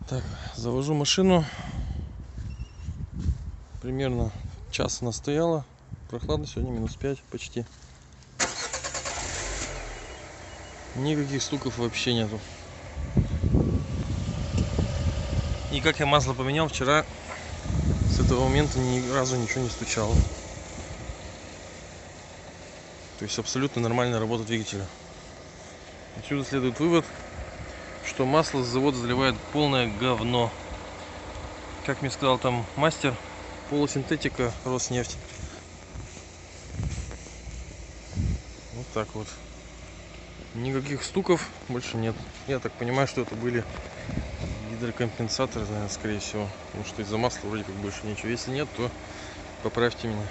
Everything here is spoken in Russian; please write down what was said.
Так, завожу машину. Примерно час она стояла. Прохладно, сегодня -5 почти. Никаких стуков вообще нету. И как я масло поменял вчера, с этого момента ни разу ничего не стучало. То есть абсолютно нормальная работа двигателя. Отсюда следует вывод, что масло с завода заливает полное говно. Как мне сказал там мастер, полусинтетика, Роснефть. Вот так вот. Никаких стуков больше нет. Я так понимаю, что это были гидрокомпенсаторы, наверное, скорее всего. Потому что из-за масла вроде как больше ничего. Если нет, то поправьте меня.